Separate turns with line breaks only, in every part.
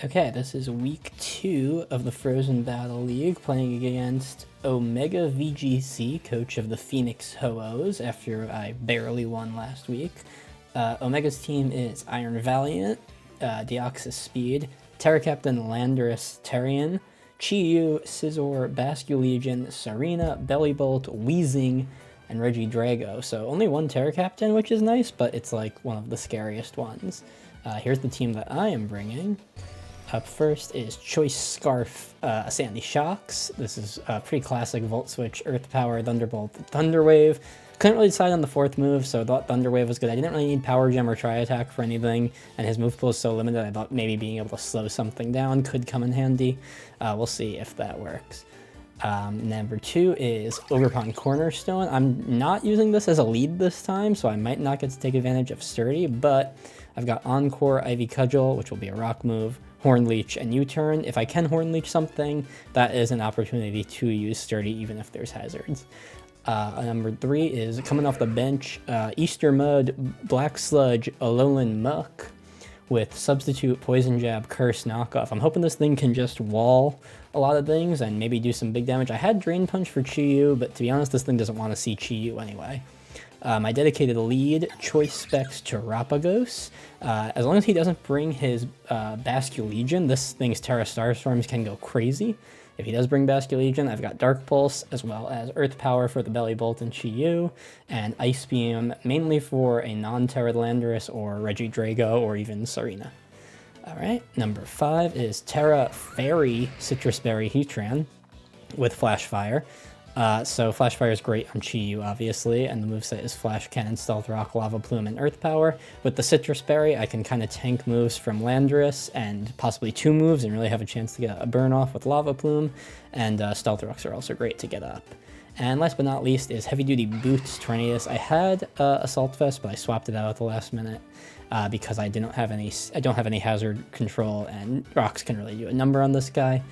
Okay, this is week 2 of the Frozen Battle League, playing against Omega VGC, coach of the Phoenix Ho-Ohs, after I barely won last week. Omega's team is Iron Valiant, Deoxys Speed, Terra Captain Landorus Terrian, Chi-Yu, Scizor, Basculegion, Serena, Bellybolt, Weezing, and Regidrago. So only one Terra Captain, which is nice, but it's like one of the scariest ones. Here's the team that I am bringing. Up first is Choice Scarf, Sandy Shocks. This is a pretty classic Volt Switch, Earth Power, Thunderbolt, Thunder Wave. Couldn't really decide on the fourth move, so I thought Thunder Wave was good. I didn't really need Power Gem or Tri Attack for anything, and his move pool is so limited, I thought maybe being able to slow something down could come in handy. We'll see if that works. Number 2 is Ogerpon Cornerstone. I'm not using this as a lead this time, so I might not get to take advantage of Sturdy, but I've got Encore, Ivy Cudgel, which will be a rock move, Horn Leech, and U-Turn. If I can Horn Leech something, that is an opportunity to use Sturdy even if there's hazards. Number 3 is coming off the bench, Easter Mud, Black Sludge, Alolan Muck with Substitute, Poison Jab, Curse, Knockoff. I'm hoping this thing can just wall a lot of things and maybe do some big damage. I had Drain Punch for Chi-Yu, but to be honest, this thing doesn't want to see Chi-Yu anyway. My dedicated lead, Choice Specs Terapagos. As long as he doesn't bring his Basculegion, this thing's Terra Starstorms can go crazy. If he does bring Basculegion, I've got Dark Pulse, as well as Earth Power for the Bellybolt and Chi-Yu, and Ice Beam, mainly for a non-Terra Landorus or Regidrago or even Serena. Alright, number 5 is Terra Fairy Citrus Berry Heatran with Flash Fire. So Flash Fire is great on Chi-Yu, obviously, and the moveset is Flash Cannon, Stealth Rock, Lava Plume, and Earth Power. With the Citrus Berry, I can kind of tank moves from Landorus and possibly 2 moves and really have a chance to get a burn off with Lava Plume, and Stealth Rocks are also great to get up. And last but not least is Heavy Duty Boots Tornadus. I had Assault Vest, but I swapped it out at the last minute because I don't have any hazard control, and rocks can really do a number on this guy.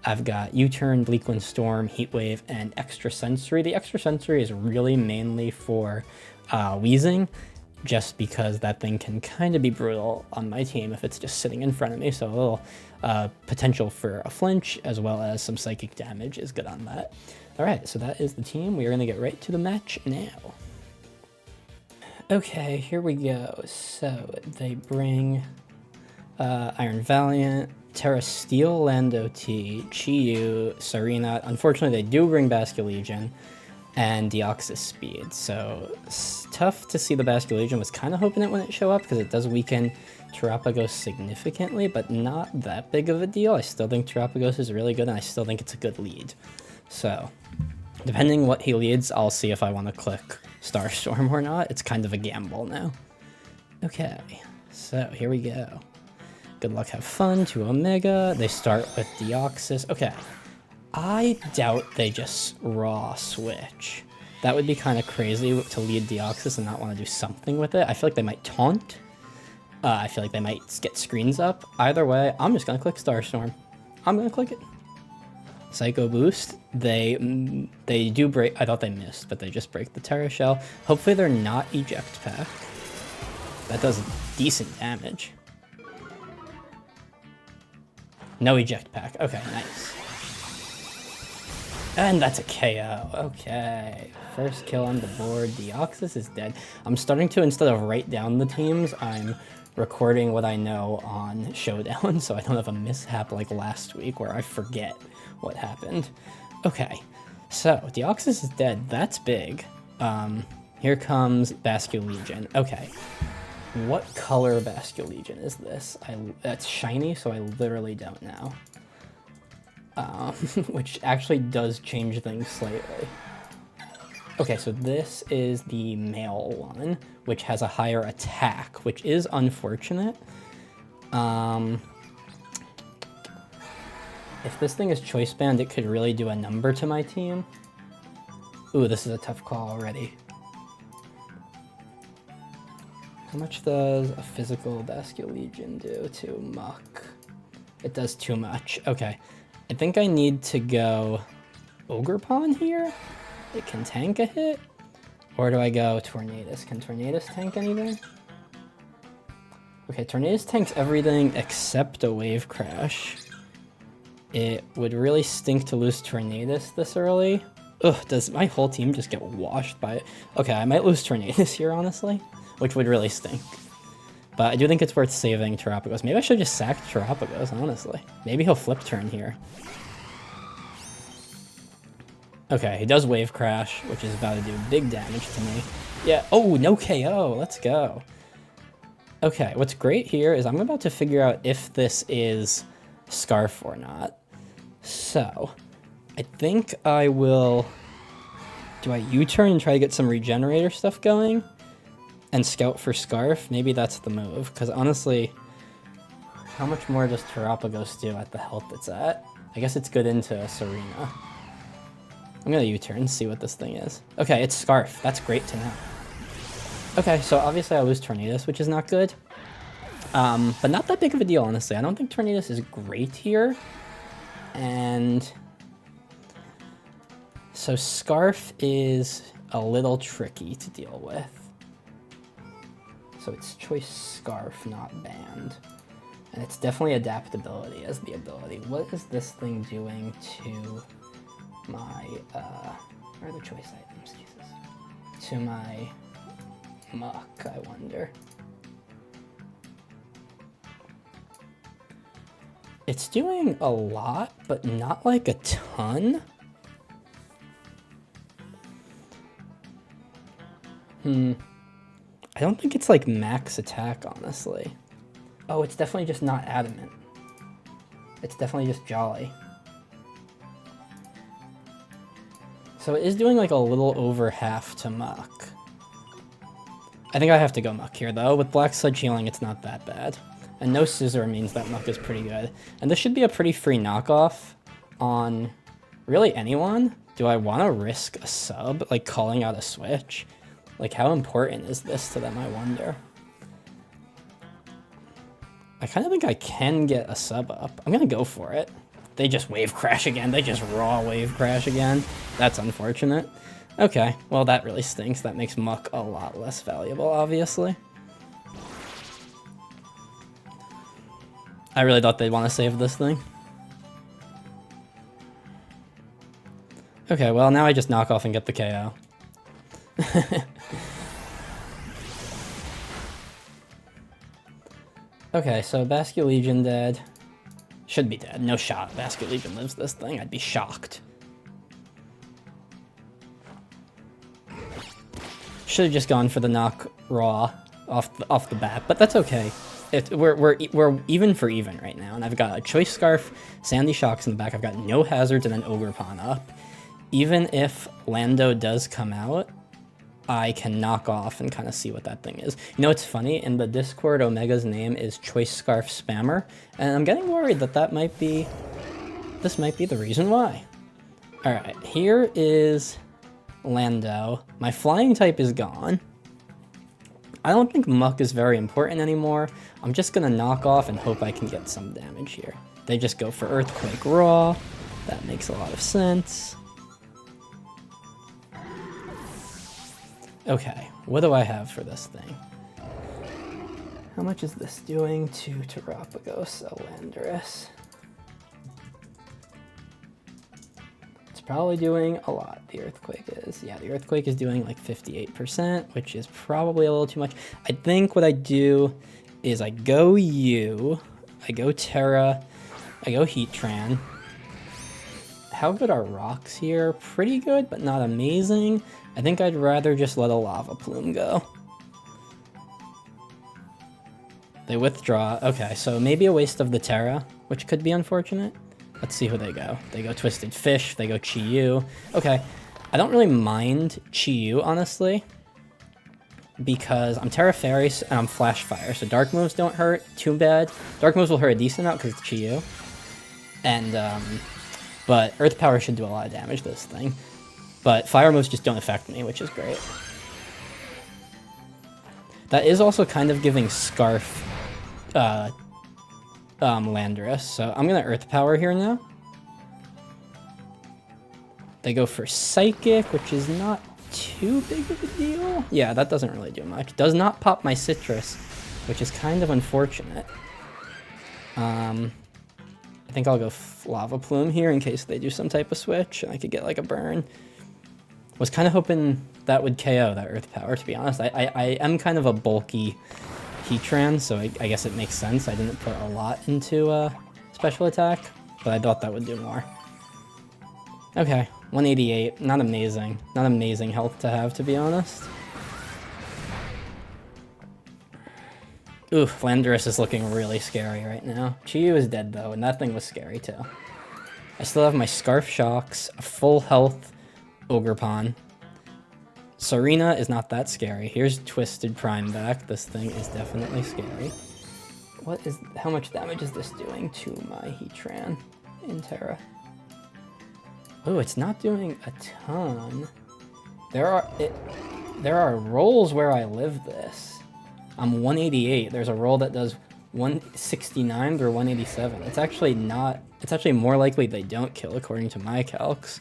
I've got U-Turn, Bleakwind Storm, Heat Wave, and Extra Sensory. The Extra Sensory is really mainly for Weezing, just because that thing can kind of be brutal on my team if it's just sitting in front of me. So a little potential for a flinch, as well as some psychic damage is good on that. All right, so that is the team. We are going to get right to the match now. Okay, here we go. So they bring Iron Valiant, Terra Steel, Lando T, Chi-Yu, Serena. Unfortunately, they do bring Basculegion and Deoxys Speed, so it's tough to see the Basculegion. Was kind of hoping it wouldn't show up because it does weaken Terapagos significantly, but not that big of a deal. I still think Terapagos is really good, and I still think it's a good lead. So, depending what he leads, I'll see if I want to click Starstorm or not. It's kind of a gamble now. Okay, so here we go. Good luck, have fun to Omega. They start with Deoxys. Okay, I doubt they just raw switch. That would be kind of crazy to lead Deoxys and not want to do something with it. I feel like they might taunt. I feel like they might get screens up. Either way, I'm just going to click Starstorm. I'm going to click it. Psycho Boost. They do break. I thought they missed, but they just break the Terra Shell. Hopefully they're not Eject Pack. That does decent damage. No Eject Pack. Okay, nice. And that's a KO. Okay. First kill on the board. Deoxys is dead. I'm starting to, instead of write down the teams, I'm recording what I know on Showdown, so I don't have a mishap like last week where I forget what happened. Okay. So, Deoxys is dead. That's big. Here comes Basculegion. Okay. What color Basculegion is this? That's shiny, so I literally don't know. Which actually does change things slightly. Okay, so this is the male one, which has a higher attack, which is unfortunate. If this thing is Choice Band, it could really do a number to my team. Ooh, this is a tough call already. How much does a physical Basculegion do to Muck? It does too much. Okay. I think I need to go Ogerpon here? It can tank a hit? Or do I go Tornadus? Can Tornadus tank anything? Okay, Tornadus tanks everything except a Wave Crash. It would really stink to lose Tornadus this early. Ugh, does my whole team just get washed by it? Okay, I might lose Tornadus here, honestly, which would really stink. But I do think it's worth saving Terapagos. Maybe I should just sack Terapagos, honestly. Maybe he'll flip turn here. Okay, he does Wave Crash, which is about to do big damage to me. Yeah, oh, no KO, let's go. Okay, what's great here is I'm about to figure out if this is Scarf or not. So, I think I will... Do I U-turn and try to get some Regenerator stuff going? And scout for Scarf? Maybe that's the move, because honestly, how much more does Terapagos do at the health it's at? I guess it's good into Serena. I'm gonna U-turn, see what this thing is. Okay, it's Scarf. That's great to know. Okay, so obviously I lose Tornadus, which is not good. But not that big of a deal, honestly. I don't think Tornadus is great here. And so Scarf is a little tricky to deal with. So it's choice Scarf, not Band. And it's definitely adaptability as the ability. What is this thing doing to my, where are the choice items, Jesus? To my Muck, I wonder. It's doing a lot, but not like a ton. I don't think it's like max attack, honestly. Oh, it's definitely just not adamant. It's definitely just jolly. So it is doing like a little over half to Muck. I think I have to go Muck here though. With Black Sludge healing, it's not that bad. And no Scissor means that Muck is pretty good. And this should be a pretty free knockoff on really anyone. Do I want to risk a sub, like calling out a switch? Like, how important is this to them, I wonder? I kind of think I can get a sub up. I'm going to go for it. They just Wave Crash again. They just raw Wave Crash again. That's unfortunate. Okay, well, that really stinks. That makes Muck a lot less valuable, obviously. I really thought they'd want to save this thing. Okay, well, now I just knock off and get the KO. Okay, so Basket Legion dead. Should be dead. No shot. Basket Legion lives this thing. I'd be shocked. Should have just gone for the knock raw off the bat, but that's okay. We're even for even right now, and I've got a Choice Scarf, Sandy Shocks in the back. I've got no hazards and then Ogre Pawn up. Even if Lando does come out, I can knock off and kind of see what that thing is. You know, it's funny, in the Discord, Omega's name is Choice Scarf Spammer, and I'm getting worried that this might be the reason why. All right, here is Lando. My flying type is gone. I don't think Muck is very important anymore. I'm just gonna knock off and hope I can get some damage here. They just go for Earthquake Raw. That makes a lot of sense. Okay, what do I have for this thing? How much is this doing to Terapagos Elandris? It's probably doing a lot, the Earthquake is. Yeah, the Earthquake is doing like 58%, which is probably a little too much. I think what I do is I go U, I go Terra, I go Heatran. How good are rocks here? Pretty good, but not amazing. I think I'd rather just let a Lava Plume go. They withdraw. Okay, so maybe a waste of the Terra, which could be unfortunate. Let's see who they go. They go Twisted Fish, they go Chi-Yu. Okay, I don't really mind Chi-Yu, honestly, because I'm Terra Fairy and I'm Flash Fire, so Dark moves don't hurt too bad. Dark moves will hurt a decent amount because it's Chi-Yu. And, but Earth Power should do a lot of damage to this thing. But Fire moves just don't affect me, which is great. That is also kind of giving Scarf Landorus, so I'm gonna Earth Power here now. They go for Psychic, which is not too big of a deal. Yeah, that doesn't really do much. Does not pop my Citrus. which is kind of unfortunate. I think I'll go Lava Plume here in case they do some type of switch, and I could get like a burn. Was kind of hoping that would KO that Earth Power, to be honest. I am kind of a bulky Heatran, so I guess it makes sense. I didn't put a lot into special attack, but I thought that would do more. Okay, 188. Not amazing. Not amazing health to have, to be honest. Ooh, Landorus is looking really scary right now. Chiyu is dead, though, and that thing was scary, too. I still have my Scarf Shocks, a full health Ogerpon. Serena is not that scary. Here's Twisted Prime back. This thing is definitely scary. How much damage is this doing to my Heatran in Terra? Oh, it's not doing a ton. There are rolls where I live this. I'm 188. There's a roll that does 169 or 187. It's actually more likely they don't kill according to my calcs.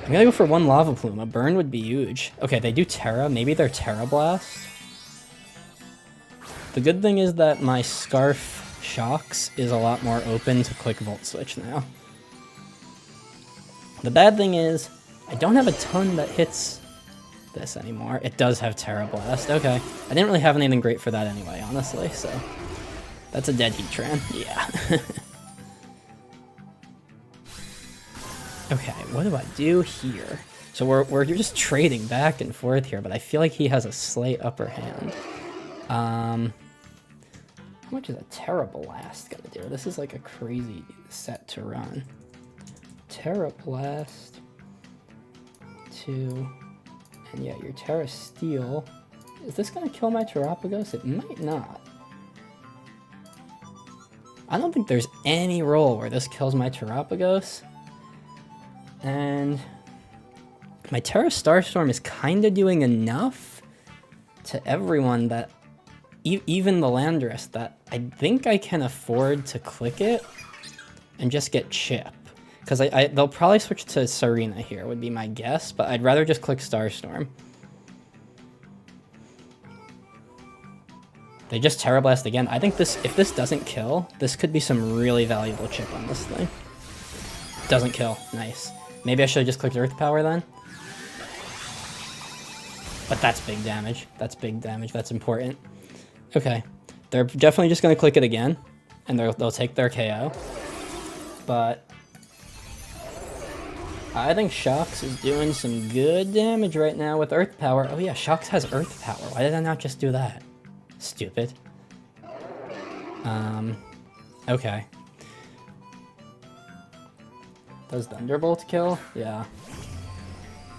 I'm gonna go for one Lava Plume. A burn would be huge. Okay, they do Terra. Maybe they're Terra Blast. The good thing is that my Scarf Shocks is a lot more open to click Volt Switch now. The bad thing is, I don't have a ton that hits this anymore. It does have Terra Blast. Okay. I didn't really have anything great for that anyway, honestly, so... That's a dead Heatran. Yeah. Okay, what do I do here? So we're just trading back and forth here, but I feel like he has a slight upper hand. How much is a Terra Blast gonna do? This is like a crazy set to run. Terra Blast 2, and yeah, your Terra Steel. Is this gonna kill my Terapagos? It might not. I don't think there's any roll where this kills my Terapagos. And my Terra Starstorm is kind of doing enough to everyone that, even the Landorus, that I think I can afford to click it and just get Chip. Because they'll probably switch to Serena here, would be my guess, but I'd rather just click Starstorm. They just Terra Blast again. I think if this doesn't kill, this could be some really valuable chip on this thing. Doesn't kill. Nice. Maybe I should have just clicked Earth Power then? But that's big damage. That's big damage. That's important. Okay. They're definitely just going to click it again, and they'll take their KO. But I think Shocks is doing some good damage right now with Earth Power. Oh yeah, Shocks has Earth Power. Why did I not just do that? Stupid. Okay. Does Thunderbolt kill? Yeah.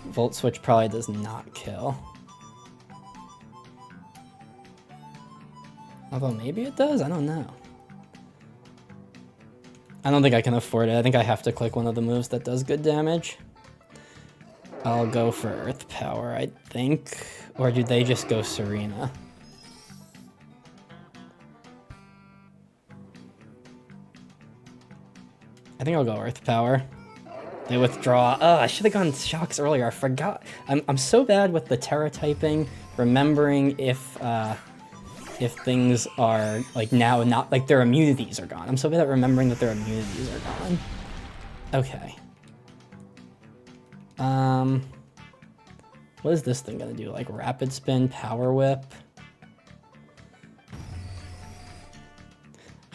Volt Switch probably does not kill. Although maybe it does, I don't know. I don't think I can afford it. I think I have to click one of the moves that does good damage. I'll go for Earth Power, I think. Or do they just go Serena? I think I'll go Earth Power. They withdraw. Oh, I should have gone Shocks earlier. I forgot. I'm so bad with the Terra typing, remembering if things are like now not like their immunities are gone. I'm so bad at remembering that their immunities are gone. Okay. What is this thing gonna do? Like Rapid Spin, Power Whip?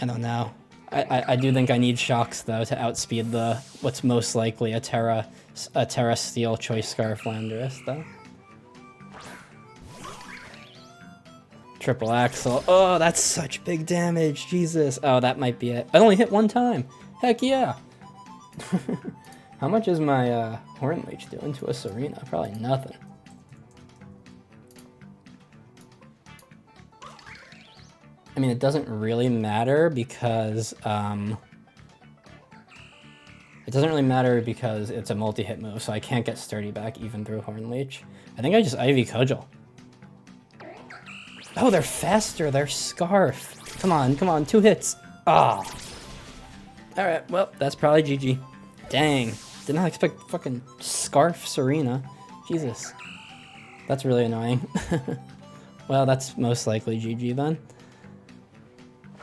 I don't know. I do think I need Shocks though to outspeed what's most likely a Terra Steel Choice Scarf Landorus though. Triple Axle. Oh, that's such big damage. Jesus. Oh, that might be it. I only hit one time. Heck yeah. How much is my Horn Leech doing to a Serena? Probably nothing. I mean, it doesn't really matter because it's a multi-hit move, so I can't get Sturdy back even through Horn Leech. I think I just Ivy Cudgel. Oh, they're faster. They're Scarf. Come on, come on. 2 hits. Ah. Oh. Alright, well, that's probably GG. Dang. Did not expect fucking Scarf Serena. Jesus. That's really annoying. Well, that's most likely GG then.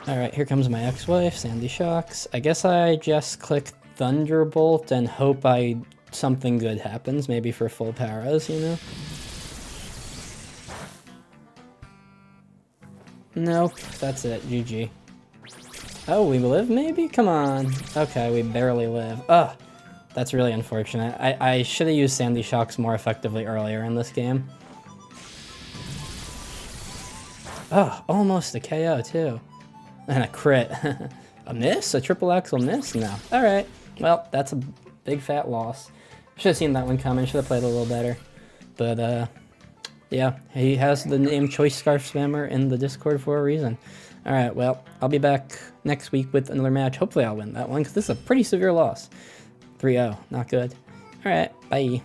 Alright, here comes my ex-wife, Sandy Shocks. I guess I just click Thunderbolt and hope something good happens, maybe for full paras, you know? Nope, that's it, GG. Oh, we live maybe? Come on. Okay, we barely live. Ugh, that's really unfortunate. I should have used Sandy Shocks more effectively earlier in this game. Oh, almost a KO too. And a crit. A miss? A triple axle miss? No. Alright, well, that's a big fat loss. Should have seen that one coming, should have played a little better. But, yeah, he has the name Choice Scarf Spammer in the Discord for a reason. Alright, well, I'll be back next week with another match. Hopefully I'll win that one, because this is a pretty severe loss. 3-0, not good. Alright, bye.